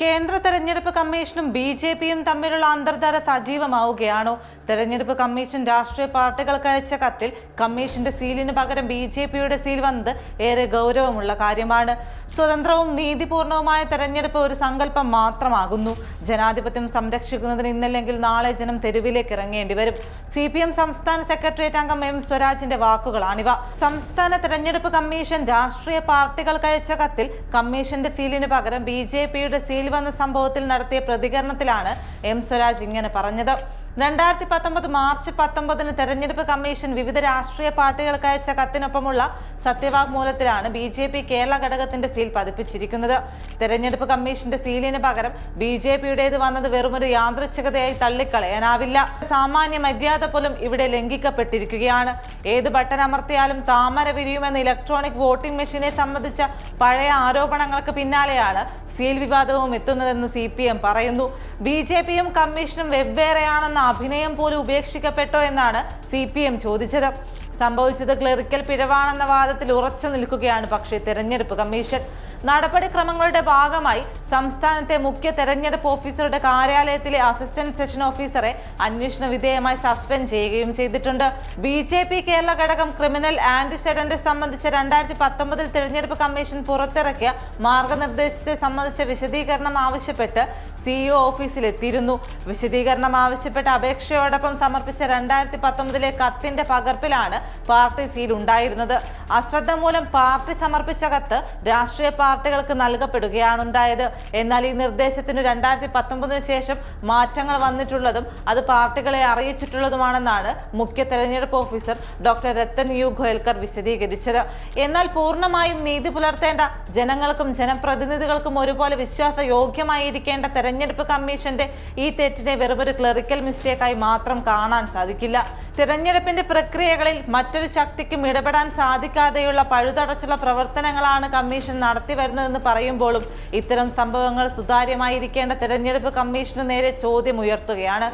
കേന്ദ്ര തെരഞ്ഞെടുപ്പ് കമ്മീഷനും ബി.ജെ.പിയും തമ്മിലുള്ള അന്തർധാര സജീവമാവുകയാണോ? തെരഞ്ഞെടുപ്പ് കമ്മീഷൻ രാഷ്ട്രീയ പാർട്ടികൾക്ക് അയച്ച കത്തിൽ കമ്മീഷന്റെ സീലിന് പകരം ബി.ജെ.പിയുടെ സീൽ വന്നത് ഏറെ ഗൗരവമുള്ള കാര്യമാണ്. സ്വതന്ത്രവും നീതിപൂർണവുമായ തെരഞ്ഞെടുപ്പ് ഒരു സങ്കല്പം മാത്രമാകുന്നു. ജനാധിപത്യം സംരക്ഷിക്കുന്നതിന് ഇന്നല്ലെങ്കിൽ നാളെ ജനം തെരുവിലേക്ക് ഇറങ്ങേണ്ടി വരും. CPM സംസ്ഥാന സെക്രട്ടേറിയറ്റ് അംഗം M. സ്വരാജിന്റെ വാക്കുകളാണിവ. സംസ്ഥാന തെരഞ്ഞെടുപ്പ് കമ്മീഷൻ രാഷ്ട്രീയ പാർട്ടികൾക്ക് അയച്ച കത്തിൽ കമ്മീഷന്റെ സീലിന് പകരം ബി.ജെ.പിയുടെ സീൽ വന്ന സംഭവത്തിൽ നടത്തിയ പ്രതികരണത്തിലാണ് M. സ്വരാജ് ഇങ്ങനെ പറഞ്ഞത്. 2019 മാർച്ച് 19 തെരഞ്ഞെടുപ്പ് കമ്മീഷൻ വിവിധ രാഷ്ട്രീയ പാർട്ടികൾക്ക് അയച്ച കത്തിനൊപ്പമുള്ള സത്യവാങ്മൂലത്തിലാണ് ബി.ജെ.പി കേരള ഘടകത്തിന്റെ സീൽ പതിപ്പിച്ചിരിക്കുന്നത്. തെരഞ്ഞെടുപ്പ് കമ്മീഷന്റെ സീലിന് പകരം ബി.ജെ.പിയുടേത് വന്നത് വെറുമൊരു യാദൃച്ഛികതയായി തള്ളിക്കളയാനാവില്ല. സാമാന്യ മര്യാദ പോലും ഇവിടെ ലംഘിക്കപ്പെട്ടിരിക്കുകയാണ്. ഏത് ബട്ടൺ അമർത്തിയാലും താമര വിരിയുമെന്ന ഇലക്ട്രോണിക് വോട്ടിംഗ് മെഷീനെ സംബന്ധിച്ച പഴയ ആരോപണങ്ങൾക്ക് പിന്നാലെയാണ് സീൽ വിവാദവും എത്തുന്നതെന്ന് CPM പറയുന്നു. ബി.ജെ.പിയും കമ്മീഷനും വെവ്വേറെയാണെന്ന അഭിനയം പോലും ഉപേക്ഷിക്കപ്പെട്ടോ എന്നാണ് CPM ചോദിച്ചത്. സംഭവിച്ചത് ക്ലറിക്കൽ പിഴവാണെന്ന വാദത്തിൽ ഉറച്ചു നിൽക്കുകയാണ് പക്ഷേ തെരഞ്ഞെടുപ്പ് കമ്മീഷൻ. നടപടിക്രമങ്ങളുടെ ഭാഗമായി സംസ്ഥാനത്തെ മുഖ്യ തെരഞ്ഞെടുപ്പ് ഓഫീസറുടെ കാര്യാലയത്തിലെ അസിസ്റ്റന്റ് സെഷൻ ഓഫീസറെ അന്വേഷണ വിധേയമായി സസ്പെൻഡ് ചെയ്യുകയും ചെയ്തിട്ടുണ്ട്. ബി.ജെ.പി കേരള ഘടകം ക്രിമിനൽ ആന്റിസെഡന്റ് സംബന്ധിച്ച 2019 തെരഞ്ഞെടുപ്പ് കമ്മീഷൻ പുറത്തിറക്കിയ മാർഗനിർദ്ദേശത്തെ സംബന്ധിച്ച വിശദീകരണം ആവശ്യപ്പെട്ട് CEO ഓഫീസിലെത്തിയിരുന്നു. വിശദീകരണം ആവശ്യപ്പെട്ട അപേക്ഷയോടൊപ്പം സമർപ്പിച്ച 2019 കത്തിന്റെ പകർപ്പിലാണ് പാർട്ടി സീൽ ഉണ്ടായിരുന്നത്. അശ്രദ്ധ മൂലം പാർട്ടി സമർപ്പിച്ച കത്ത് രാഷ്ട്രീയ പാർട്ടികൾക്ക് നൽകപ്പെടുകയാണ് ഉണ്ടായത്. എന്നാൽ ഈ നിർദ്ദേശത്തിന് 2019 ശേഷം മാറ്റങ്ങൾ വന്നിട്ടുള്ളതും അത് പാർട്ടികളെ അറിയിച്ചിട്ടുള്ളതുമാണെന്നാണ് മുഖ്യ തെരഞ്ഞെടുപ്പ് ഓഫീസർ ഡോക്ടർ രത്തൻ യു ഖോൽക്കർ വിശദീകരിച്ചത്. എന്നാൽ പൂർണ്ണമായും നീതി പുലർത്തേണ്ട ജനങ്ങൾക്കും ജനപ്രതിനിധികൾക്കും ഒരുപോലെ വിശ്വാസയോഗ്യമായിരിക്കേണ്ട തെരഞ്ഞെടുപ്പ് കമ്മീഷന്റെ ഈ തെറ്റിനെ വെറുമൊരു ക്ലറിക്കൽ മിസ്റ്റേക്കായി മാത്രം കാണാൻ സാധിക്കില്ല. തിരഞ്ഞെടുപ്പിന്റെ പ്രക്രിയകളിൽ മറ്റൊരു ശക്തിക്കും ഇടപെടാൻ സാധിക്കാതെയുള്ള പഴുതടച്ചുള്ള പ്രവർത്തനങ്ങളാണ് കമ്മീഷൻ നടത്തി വരുന്നതെന്ന് പറയുമ്പോഴും ഇത്തരം സംഭവങ്ങൾ സുതാര്യമായിരിക്കേണ്ട തെരഞ്ഞെടുപ്പ് കമ്മീഷനു നേരെ ചോദ്യം ഉയർത്തുകയാണ്.